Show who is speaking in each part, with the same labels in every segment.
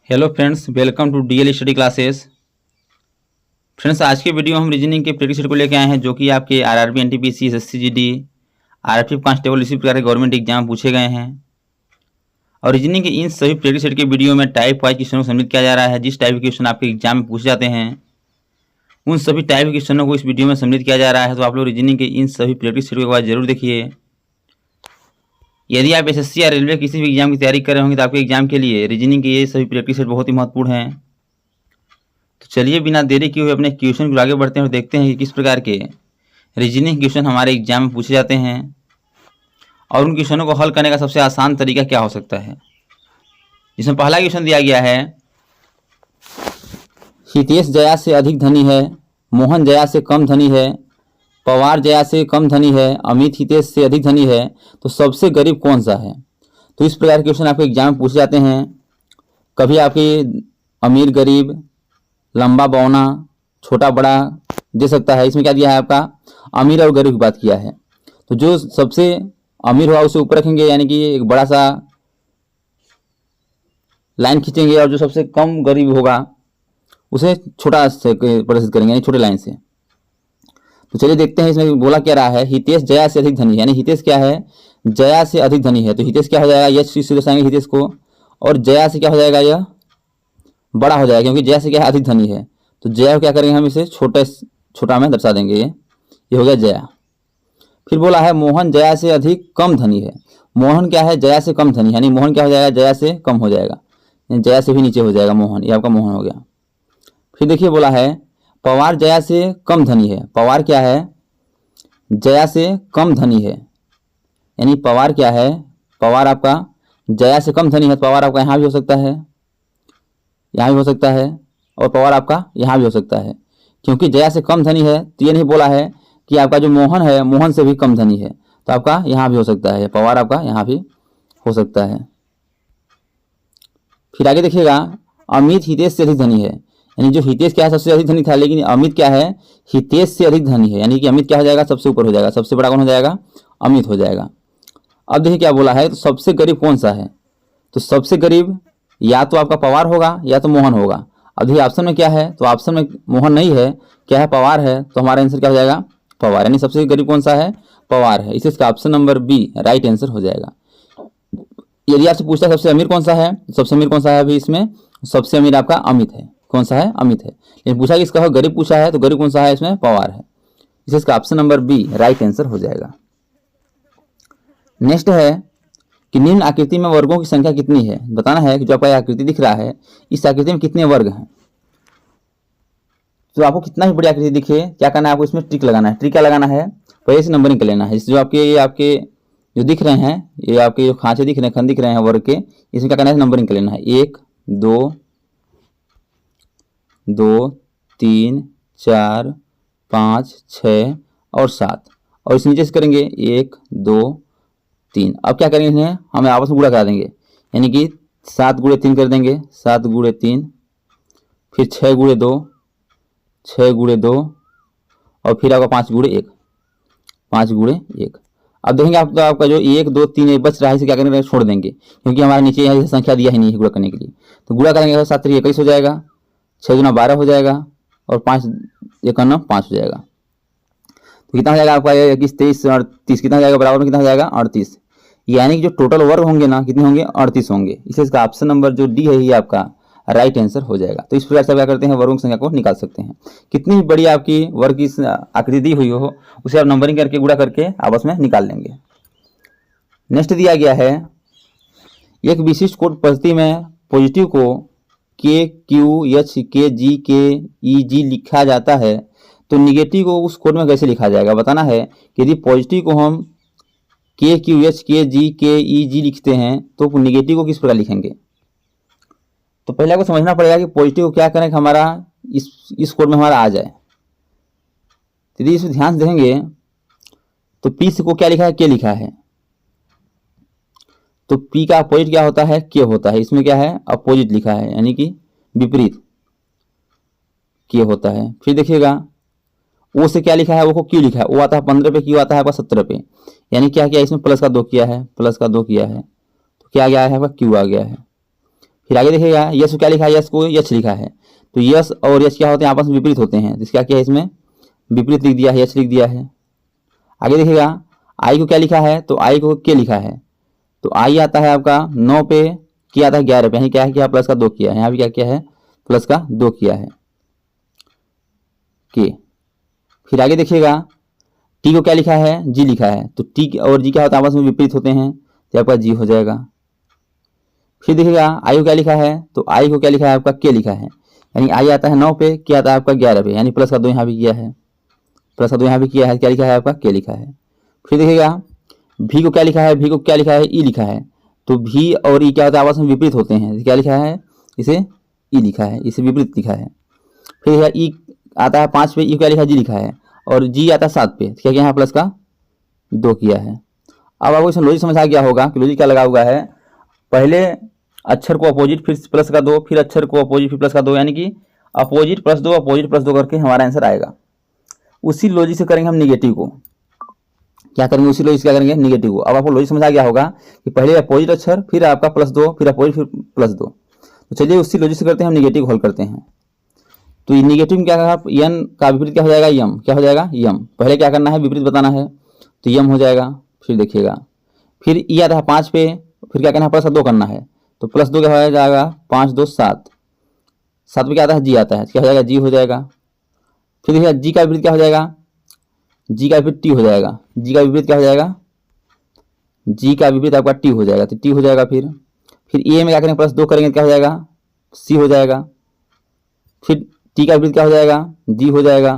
Speaker 1: Hello friends, welcome to DL study classes. Friends, आज के video हम रीजनिंग के प्रैक्टिस सेट को लेकर आए हैं, जो कि आपके RRB, NTPC, SSC GD, RPF constable इसी प्रकार के गवर्नमेंट एग्जाम पूछे गए हैं। और रीजनिंग के इन सभी प्रैक्टिस सेट के वीडियो में टाइप वाइज क्वेश्चनों को सम्मिलित किया जा रहा है। जिस टाइप के क्वेश्चन आपके एग्जाम में पूछे जाते हैं उन सभी टाइप के क्वेश्चनों को इस वीडियो में सम्मिलित किया जा रहा है। तो आप लोग रीजनिंग के इन सभी प्रैक्टिस सेट को एक बार जरूर देखिए। यदि आप एसएससी या रेलवे किसी भी एग्जाम की तैयारी कर रहे होंगे तो आपके एग्जाम के लिए रीजनिंग के ये सभी प्रैक्टिस सेट बहुत ही महत्वपूर्ण हैं। तो चलिए बिना देरी किए हुए अपने क्वेश्चन को आगे बढ़ते हैं और देखते हैं कि किस प्रकार के रीजनिंग क्वेश्चन हमारे एग्जाम में पूछे जाते हैं और उन क्वेश्चनों को हल करने का सबसे आसान तरीका क्या हो सकता है। जिसमें पहला क्वेश्चन दिया गया है, हितेश जया से अधिक धनी है, मोहन जया से कम धनी है, पवार जया से कम धनी है, अमित हितेश से अधिक धनी है, तो सबसे गरीब कौन सा है। तो इस प्रकार के क्वेश्चन आपके एग्जाम में पूछे जाते हैं। कभी आपके अमीर गरीब, लंबा बौना, छोटा बड़ा दे सकता है। इसमें क्या दिया है, आपका अमीर और गरीब की बात किया है। तो जो सबसे अमीर होगा उसे ऊपर रखेंगे, यानी कि एक बड़ा सा लाइन खींचेंगे, और जो सबसे कम गरीब होगा उसे छोटा से प्रदर्शित करेंगे, यानी छोटे लाइन से। तो चलिए देखते हैं इसमें बोला क्या रहा है। हितेश जया से अधिक धनी, यानी हितेश क्या है, जया से अधिक धनी है। तो हितेश क्या हो जाएगा, यश से दर्शाएंगे हितेश को, और जया से क्या हो जाएगा, यह बड़ा हो जाएगा, क्योंकि जया से क्या है, अधिक धनी है। तो जया को क्या करेंगे, हम इसे छोटा में दर्शा देंगे। ये हो गया जया। फिर बोला है मोहन जया से अधिक कम धनी है। मोहन क्या है, जया से कम धनी, यानी मोहन क्या हो जाएगा, जया से कम हो जाएगा, जया से भी नीचे हो जाएगा मोहन। ये आपका मोहन हो गया। फिर देखिए बोला है पवार जया से कम धनी है। पवार क्या है, जया से कम धनी है, यानी पवार क्या है, पवार आपका जया से कम धनी है। तो पवार आपका यहाँ भी हो सकता है, यहाँ भी हो सकता है, और पवार आपका यहाँ भी हो सकता है। क्योंकि जया से कम धनी है तो ये नहीं बोला है कि आपका जो मोहन है मोहन से भी कम धनी है। तो आपका यहाँ भी हो सकता है, पवार आपका यहाँ भी हो सकता है। फिर आगे देखिएगा, अमित हितेश से अधिक धनी है, यानी जो हितेश क्या है सबसे अधिक धनी था, लेकिन अमित क्या है, हितेश से अधिक धनी है, यानी कि अमित क्या हो जाएगा, सबसे ऊपर हो जाएगा। सबसे बड़ा कौन हो जाएगा, अमित हो जाएगा। अब देखिए क्या बोला है, तो सबसे गरीब कौन सा है। तो सबसे गरीब या तो आपका पवार होगा या तो मोहन होगा। अब देखिए ऑप्शन में क्या है, तो ऑप्शन में मोहन नहीं है, क्या है, पवार है। तो हमारा आंसर क्या हो जाएगा, पवार, यानी सबसे गरीब कौन सा है, पवार है। इसका option number B right answer हो जाएगा। यदि आपसे पूछता है सबसे अमीर कौन सा है, सबसे अमीर कौन सा है, अभी इसमें सबसे अमीर आपका अमित है। कौन सा है, अमित है। लेकिन पूछा कि इसका गरीब पूछा है, तो गरीब कौन सा है, इसमें पवार है। इसका option number B right answer हो जाएगा। नेक्स्ट है कि निम्न आकृति में वर्गों की संख्या कितनी है। बताना है कि जो आपका आकृति दिख रहा है, इस आकृति में कितने वर्ग हैं। तो आपको कितना भी बड़ी आकृति दिखे, क्या करना है, आपको इसमें ट्रिक लगाना है। ट्रिक क्या लगाना है, पहले से नंबरिंग कर लेना है। जो आपके जो दिख रहे हैं, ये आपके जो खांचे दिख रहे हैं, खंड दिख रहे हैं वर्ग के, इसमें क्या करना है, नंबरिंग कर लेना है। 1 2 2 3 4 5 6 और 7, और इस नीचे से करेंगे 1 2 3। अब क्या करेंगे, इन्हें हमें आपस में गुणा करा देंगे, यानी कि 7 गुणे 3 कर देंगे, 7 गुणे 3, फिर 6 गुणे 2, 6 गुणे 2, और फिर आपका 5 गुणे 1, 5 गुणे 1। अब देखेंगे आपका जो 1 2 3 1 बच रहा है, इसे क्या करेंगे, छोड़ देंगे, क्योंकि हमारे नीचे यहाँ संख्या दिया ही नहीं है गुणा करने के लिए। तो गुणा करेंगे, 7 3 21 हो जाएगा, 6 गुना 12 हो जाएगा, और 5 1 5 हो जाएगा। तो कितना हो जाएगा आपका, 21 23 38, कितना हो जाएगा, बराबर में कितना हो जाएगा, 38। यानी कि जो टोटल वर्ग होंगे ना, कितने होंगे, 38 होंगे। इसलिए इसका ऑप्शन नंबर जो डी है ये आपका राइट आंसर हो जाएगा। तो इस प्रकार से क्या करते हैं, वर्गों की संख्या को निकाल सकते हैं। कितनी बड़ी आपकी वर्ग की आकृति दी हुई हो, उसे आप नंबरिंग करके गुणा करके आपस में निकाल लेंगे। नेक्स्ट दिया गया है, एक विशिष्ट कोड पद्धति में पॉजिटिव को के क्यू एच के जी के ई जी लिखा जाता है, तो निगेटिव को उस कोड में कैसे लिखा जाएगा। बताना है कि यदि पॉजिटिव को हम के क्यू एच के जी के ई जी लिखते हैं, तो निगेटिव को किस प्रकार लिखेंगे। तो पहले आपको समझना पड़ेगा कि पॉजिटिव को क्या करें कि हमारा इस कोड में हमारा आ जाए। यदि इसमें ध्यान से देखेंगे तो पी को क्या लिखा है, के लिखा है, तो पी का अपोजिट क्या होता है, के होता है। इसमें क्या है, अपोजिट लिखा है, यानी कि विपरीत के होता है। फिर देखिएगा ओ से क्या लिखा है, वो को क्यू लिखा है, वो आता है 15 पे, क्यू आता है आपका 17 पे, यानी क्या किया, इसमें प्लस का 2 किया है, प्लस का 2 किया है, तो क्या गया है आपका, क्यू आ गया है। फिर आगे देखिएगा यश को क्या लिखा है, यश को यश लिखा है, तो यश और यश क्या होते हैं, आपस में विपरीत होते हैं, इसका क्या है इसमें विपरीत लिख दिया है, यश लिख दिया है। आगे देखिएगा आई को क्या लिखा है, तो आई को के लिखा है, तो आई आता है आपका 9 पे, के आता है 11 पे, यानी क्या है कि प्लस का 2 किया है, यहाँ भी क्या किया है प्लस का 2 किया है के। फिर आगे देखिएगा टी को क्या लिखा है, जी लिखा है, तो टी और जी क्या होता है आपस में विपरीत होते हैं, तो आपका जी हो जाएगा। फिर देखिएगा आई को क्या लिखा है, तो आई को क्या लिखा है आपका के लिखा है, यानी आई आता है 9 पे, के आता है आपका 11 पे, यानी प्लस का 2 यहाँ भी किया है, प्लस का 2 यहाँ भी किया है, क्या लिखा है आपका के लिखा है। फिर देखिएगा भी को क्या लिखा है, भी को क्या लिखा है ई लिखा है, तो भी और ई क्या होता है आपस में विपरीत होते हैं, क्या लिखा है इसे ई लिखा है, इसे विपरीत लिखा है। फिर ई आता है 5 पे, ई क्या लिखा है जी लिखा है, और जी आता है 7 पे, क्या किया है प्लस का 2 किया है। अब आपको इसमें लॉजिक समझ आ गया होगा कि लॉजिक क्या लगा हुआ है, पहले अक्षर को अपोजिट फिर प्लस का 2, फिर अक्षर को अपोजिट फिर प्लस का 2, यानी कि अपोजिट प्लस 2 अपोजिट प्लस 2 करके हमारा आंसर आएगा। उसी लॉजिक से करेंगे हम निगेटिव को, क्या करेंगे उसी लॉजिक से क्या करेंगे निगेटिव को। अब आपको लॉजिक समझ आ गया होगा कि पहले अपोजिट अक्षर फिर आपका प्लस 2 फिर अपोजिट फिर प्लस 2, तो चलिए उसी लॉजिक से करते हैं हम निगेटिव हल करते हैं। तो ये निगेटिव में क्या कहा, यन का विपरीत क्या हो जाएगा यम, क्या हो जाएगा यम, पहले क्या करना है विपरीत बताना है, तो यम हो जाएगा। फिर देखिएगा फिर ई आता है 5 पे, फिर क्या करना है प्लस का 2 करना है, तो प्लस 2 क्या हो जाएगा 5 2 7, 7 पे क्या आता है जी आता है, क्या हो जाएगा जी हो जाएगा। फिर देखिए जी का विपरीत क्या हो जाएगा, जी का विपरीत टी हो जाएगा, जी का विपरीत क्या हो जाएगा, जी का विपरीत आपका टी हो जाएगा, तो टी हो जाएगा। फिर ए में क्या करेंगे प्लस 2 करेंगे क्या हो जाएगा सी हो जाएगा। फिर टी का विपरीत क्या हो जाएगा जी हो जाएगा।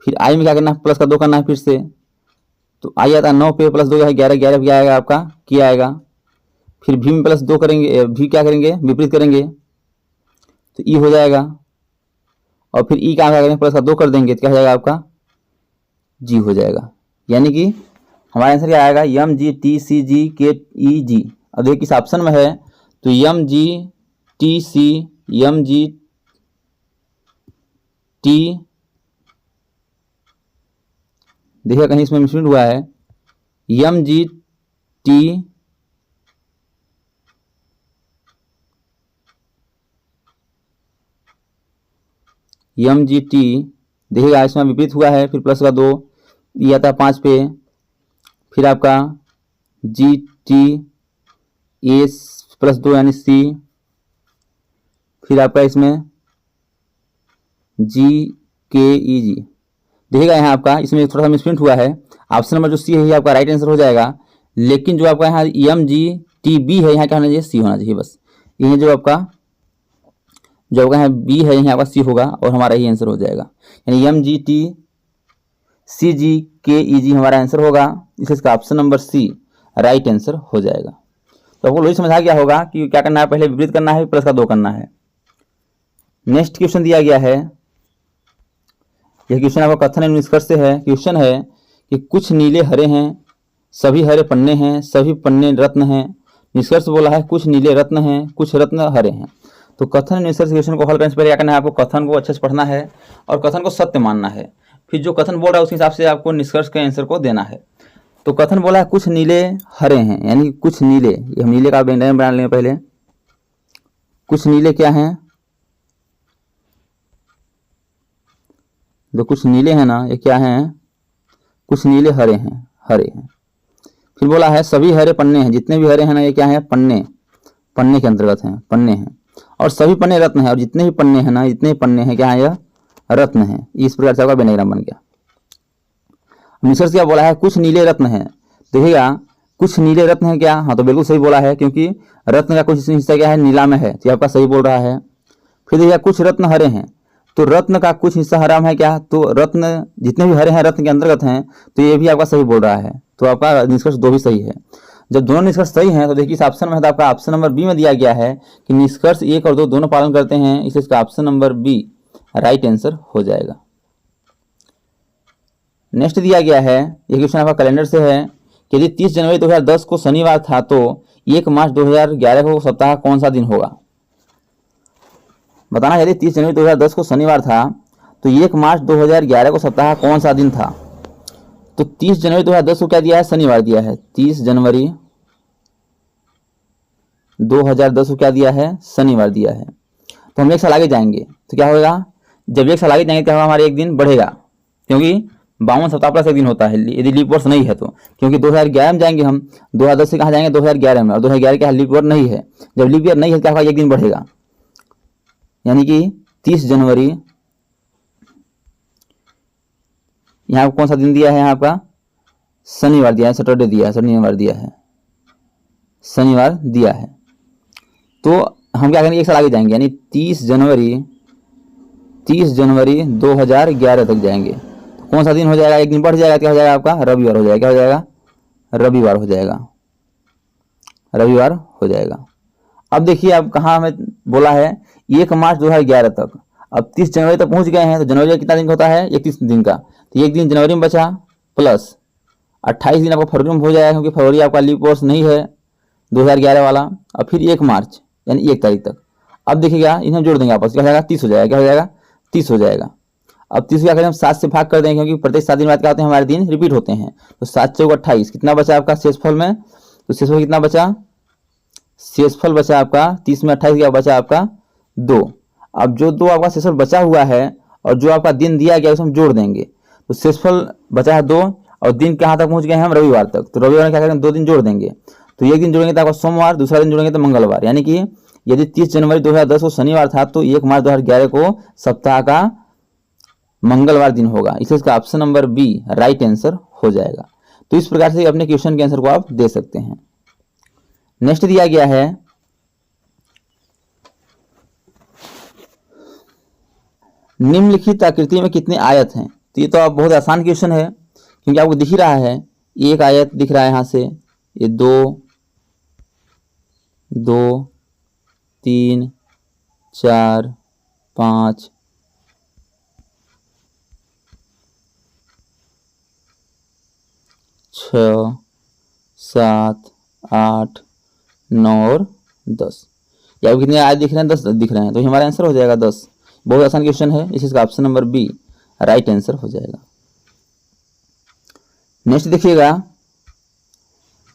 Speaker 1: फिर आई में क्या करना है प्लस का 2 करना है फिर से, तो आई आता है 9 पे, प्लस 2 क्या है 11, 11 पे क्या आएगा आपका किया आएगा। फिर भी में प्लस 2 करेंगे, भी क्या करेंगे विपरीत करेंगे, तो ई हो जाएगा। और फिर ई क्या करेंगे प्लस का 2 कर देंगे, तो क्या हो जाएगा आपका जी हो जाएगा। यानी कि हमारा आंसर क्या आएगा यम जी टी सी जी के ई जी। अब देखिए किस ऑप्शन में है, तो यम जी टी सी यम जी टी, देखिए कहीं इसमें मिसप्रिंट हुआ है, यम G T M G T, देखिएगा इसमें विपरीत हुआ है, फिर प्लस का 2 ये आता है 5 पे, फिर आपका जी टी ए प्लस 2 यानी सी, फिर आपका इसमें जी के ई जी। देखिएगा यहाँ आपका इसमें थोड़ा सा मिसप्रिंट हुआ है, ऑप्शन नंबर जो सी है ये आपका राइट आंसर हो जाएगा, लेकिन जो आपका यहाँ एम जी टी बी है यहाँ क्या होना चाहिए सी होना चाहिए, बस ये जो आपका यहाँ बी है यहाँ आपका सी होगा और हमारा ही आंसर हो जाएगा, यानी एम जी टी सी जी के ई जी हमारा आंसर होगा, इसलिए इसका option number C right answer हो जाएगा। तो आपको लॉजिक समझ आ गया होगा कि क्या करना है, पहले विपरीत करना है प्लस का 2 करना है। नेक्स्ट क्वेश्चन दिया गया है, यह क्वेश्चन आपका कथन एवं निष्कर्ष से है। क्वेश्चन है कि कुछ नीले हरे हैं, सभी हरे पन्ने हैं, सभी पन्ने रत्न हैं। निष्कर्ष बोला है कुछ नीले रत्न हैं, कुछ रत्न हरे हैं। तो कथन एवं निष्कर्ष क्वेश्चन को हल करने से पहले क्या करना है, आपको कथन को अच्छे से पढ़ना है और कथन को सत्य मानना है, फिर जो कथन बोल रहा है उसके हिसाब से आपको निष्कर्ष के आंसर को देना है। तो कथन बोला है कुछ नीले हरे हैं, यानी कुछ नीले, ये हम नीले का व्यंजन बना लेंगे पहले। कुछ नीले क्या हैं, जो कुछ नीले हैं ना ये क्या हैं, कुछ नीले हरे हैं, हरे हैं। फिर बोला है सभी हरे पन्ने हैं, जितने भी हरे हैं ना ये क्या है पन्ने, पन्ने के अंतर्गत हैं, पन्ने हैं। और सभी पन्ने रत्न हैं, और जितने भी पन्ने हैं ना, जितने भी पन्ने हैं क्या है यह रत्न है। इस प्रकार से आपका बेनेग्राम बन गया। निष्कर्ष क्या बोला है कुछ नीले रत्न हैं, देखिएगा कुछ नीले रत्न है क्या, हाँ तो बिल्कुल सही बोला है, क्योंकि रत्न का कुछ हिस्सा क्या है नीला में है, तो आपका सही बोल रहा है। फिर देखिए कुछ रत्न हरे हैं, तो रत्न का कुछ हिस्सा हरा में है क्या, तो रत्न जितने भी हरे हैं रत्न के अंतर्गत हैं, तो ये भी आपका सही बोल रहा है। तो आपका निष्कर्ष 2 भी सही है। जब दोनों निष्कर्ष सही हैं तो देखिए इस ऑप्शन में है, तो आपका ऑप्शन नंबर बी में दिया गया है कि निष्कर्ष 1 और 2 दोनों पालन करते हैं, इसलिए इसका option number B right answer हो जाएगा। नेक्स्ट दिया गया है, ये क्वेश्चन आपका कैलेंडर से है कि यदि 30 जनवरी 2010 को शनिवार था तो 1 मार्च 2011 को सप्ताह कौन सा दिन होगा। बताना, यदि 30 जनवरी 2010 को शनिवार था तो 1 मार्च 2011 को सप्ताह कौन सा दिन था। तो 30 जनवरी 2010 को क्या दिया है, शनिवार दिया है। 30 जनवरी 2010 को क्या दिया है, शनिवार दिया है। तो हम एक साल आगे जाएंगे तो क्या होगा, जब एक साल आगे जाएंगे क्या होगा, हमारे एक दिन बढ़ेगा, क्योंकि 52 सप्ताह प्लस एक दिन होता है यदि लीप वर्ष नहीं है तो। क्योंकि 2011 में जाएंगे हम, 2010 से कहाँ जाएंगे, 2011 में, और 2011 क्या लीप ईयर नहीं है। जब लीप ईयर नहीं है क्या होगा, एक दिन बढ़ेगा, यानी कि 30 जनवरी, यहाँ कौन सा दिन दिया है, यहाँ आपका शनिवार दिया है, सैटरडे दिया है, शनिवार दिया है, शनिवार दिया है। तो हम क्या करेंगे, एक साल आगे जाएंगे, यानी 30 जनवरी 2011 तक जाएंगे। तो कौन सा दिन हो जाएगा, एक दिन बढ़ जाएगा, क्या हो जाएगा आपका, रविवार हो जाएगा, क्या हो जाएगा, रविवार हो जाएगा, रविवार हो जाएगा। अब देखिए अब कहाँ हमें बोला है 1 मार्च 2011 तक, अब 30 जनवरी तक पहुंच गए हैं, तो जनवरी का कितना दिन होता है, 31 दिन का, तो एक दिन जनवरी में बचा, प्लस 28 दिन आपका फरवरी में हो जाएगा, क्योंकि फरवरी आपका लीप वर्ष नहीं है 2011 वाला। और फिर 1 मार्च यानी 1 तारीख तक। अब देखिएगा इन्हें जोड़ देंगे आपस, क्या हो जाएगा, 30 हो जाएगा, क्या हो जाएगा, 30 हो जाएगा। अब 30 क्या करें हम, 7 से भाग कर देंगे, क्योंकि प्रत्येक 7 दिन बाद क्या होते हैं, हमारे दिन रिपीट होते हैं। तो 7 चौक 28, कितना बचा आपका शेषफल में, तो शेषफल कितना बचा, शेषफल बचा आपका 30 में 28 क्या बचा आपका 2। अब जो 2 आपका शेषफल बचा हुआ है और जो आपका दिन दिया गया उसे हम जोड़ देंगे, तो शेषफल बचा है 2 और दिन कहाँ तक पहुंच गए हैं हम, रविवार तक। तो रविवार में क्या करेंगे, 2 दिन जोड़ देंगे, तो एक दिन जोड़ेंगे तो आपका सोमवार, दूसरा दिन जोड़ेंगे तो मंगलवार। यानी कि यदि 30 जनवरी 2010 को शनिवार था तो 1 मार्च 2011 को सप्ताह का मंगलवार दिन होगा। इसलिए इसका option number B right answer हो जाएगा। तो इस प्रकार से अपने क्वेश्चन के आंसर को आप दे सकते हैं। नेक्स्ट दिया गया है, निम्नलिखित आकृति में कितने आयत हैं। तो ये तो आप बहुत आसान क्वेश्चन है, क्योंकि आपको दिख ही रहा है, एक आयत दिख रहा है यहाँ से, ये 2 2 3 4 5 6 7 8 9 और 10। या कितने आयत दिख रहे हैं, 10 दिख रहे हैं, तो हमारा आंसर हो जाएगा 10। बहुत आसान क्वेश्चन है, इसका option number B right answer हो जाएगा। नेक्स्ट देखिएगा,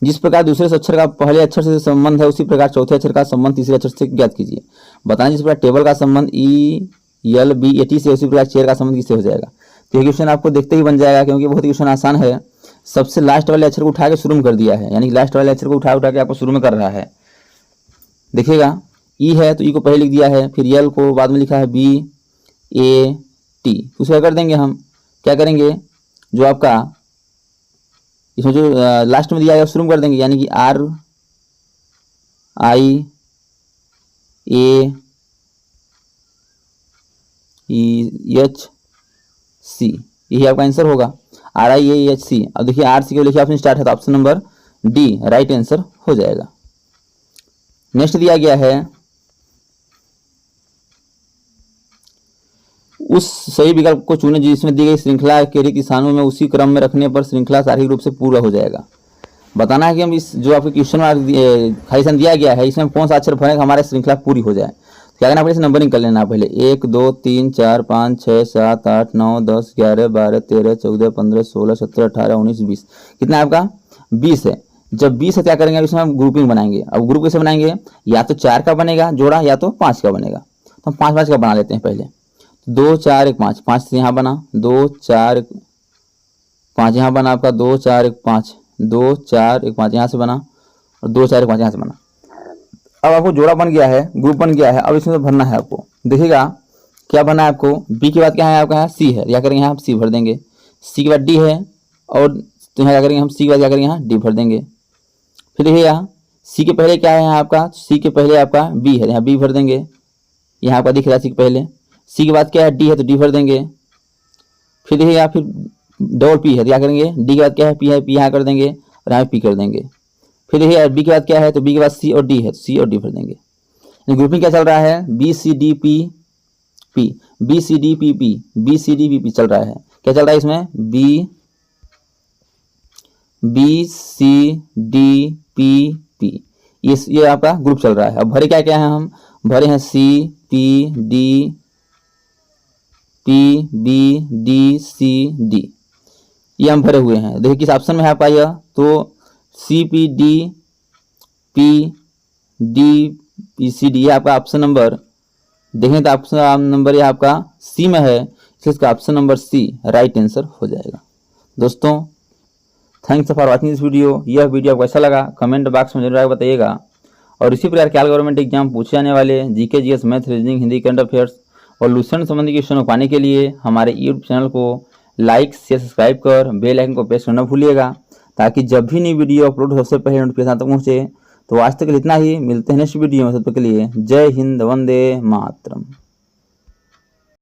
Speaker 1: जिस प्रकार दूसरे अक्षर का पहले अक्षर से संबंध है उसी प्रकार चौथे अक्षर का संबंध तीसरे अक्षर से ज्ञात कीजिए। बताना जिस प्रकार टेबल का संबंध ELBAT से उसी प्रकार चेयर का संबंध किससे हो जाएगा। तो ये क्वेश्चन आपको देखते ही बन जाएगा, क्योंकि बहुत ही क्वेश्चन आसान है। सबसे लास्ट वाले अक्षर को उठा के शुरू में कर दिया है, यानी लास्ट वाले अक्षर को उठा के आपको शुरू में कर रहा है। देखिएगा ई है तो ई को पहले लिख दिया है, फिर यल को बाद में लिखा है BAT। उसे कर देंगे हम, क्या करेंगे, जो आपका इसमें जो लास्ट में दिया है शुरू में कर देंगे, यानी कि RIAHC, यही आपका आंसर होगा, RIAHC। अब देखिए RC को लिखिए, ऑप्शन स्टार्ट है तो option number D right answer हो जाएगा। नेक्स्ट दिया गया है, उस सही विकल्प को चुनें जिसमें दी गई श्रृंखला के रिक्त स्थानों में उसी क्रम में रखने पर श्रृंखला शारीरिक रूप से पूरा हो जाएगा। बताना है कि हम इस जो आपके क्वेश्चन खाइसन दिया गया है इसमें कौन सा अक्षर भरें हमारे श्रृंखला पूरी हो जाए। तो क्या करना पहले नंबरिंग कर लेना, पहले 1 2 3 4 5 6 7 8 9 10 11 12 13 14 15 16 17 18 19 20, कितना है आपका 20 है। जब 20 है क्या करेंगे, अब इसमें हम ग्रुपिंग बनाएंगे। अब ग्रुप कैसे बनाएंगे, या तो 4 का बनेगा जोड़ा या तो 5 का बनेगा। तो हम 5 5 का बना लेते हैं पहले। 2 4 1 5, 5 से यहाँ बना, 2 4 1 5 यहाँ बना आपका, 2 4 1 5, 2 4 1 5 यहाँ से बना और 2 4 1 5 यहाँ से बना। अब आपको जोड़ा बन गया है, ग्रुप बन गया है। अब इसमें भरना है आपको, देखिएगा क्या बना है आपको, बी के बाद क्या है आपका सी है, क्या करेंगे यहाँ सी भर देंगे, सी के बाद डी है और तो यहाँ क्या करेंगे हम सी के बाद क्या करेंगे यहाँ डी भर देंगे। फिर देखिए यहाँ सी के पहले क्या है यहाँ आपका, सी के पहले आपका बी है, यहाँ बी भर देंगे, यहाँ आपका दिख रहा है सी के पहले। सी के बाद क्या है डी है तो डी भर देंगे। फिर देखिएगा फिर डबल पी है तो क्या करेंगे, डी के बाद क्या है पी यहाँ कर देंगे और यहाँ पी कर देंगे। फिर देखिए बी के बाद क्या है तो बी के बाद सी और डी है तो सी और डी भर देंगे। ग्रुपिंग क्या चल रहा है, B C D P P, B C D P P, B C D P P चल रहा है। क्या चल रहा है इसमें, B C D P P, ये आपका ग्रुप चल रहा है। अब भरे क्या क्या है, हम भरे हैं C P D P B D C D, ये हम भरे हुए हैं। देखिए किस ऑप्शन में है आपका यह, तो C P D P DBCD है आपका ऑप्शन नंबर, देखें तो ऑप्शन नंबर ये आपका सी में है, इसलिए इसका option number C right answer हो जाएगा। दोस्तों thanks for watching this video. यह वीडियो आपको अच्छा लगा कमेंट बॉक्स में जरूर बताइएगा। और इसी प्रकार के ऑल गवर्नमेंट एग्जाम पूछे जाने वाले GK, GS, math, reasoning, Hindi, current affairs और लूसेंट संबंधी क्वेश्चन को पाने के लिए हमारे यूट्यूब चैनल को लाइक शेयर सब्सक्राइब कर बेल आइकन को प्रेस करना भूलिएगा, ताकि जब भी नई वीडियो अपलोड हो सबसे पहले नोटिफिकेशन तक पहुँचे। तो आज तक इतना ही, मिलते हैं नेक्स्ट वीडियो में, तब तक के लिए जय हिंद, वंदे मातरम।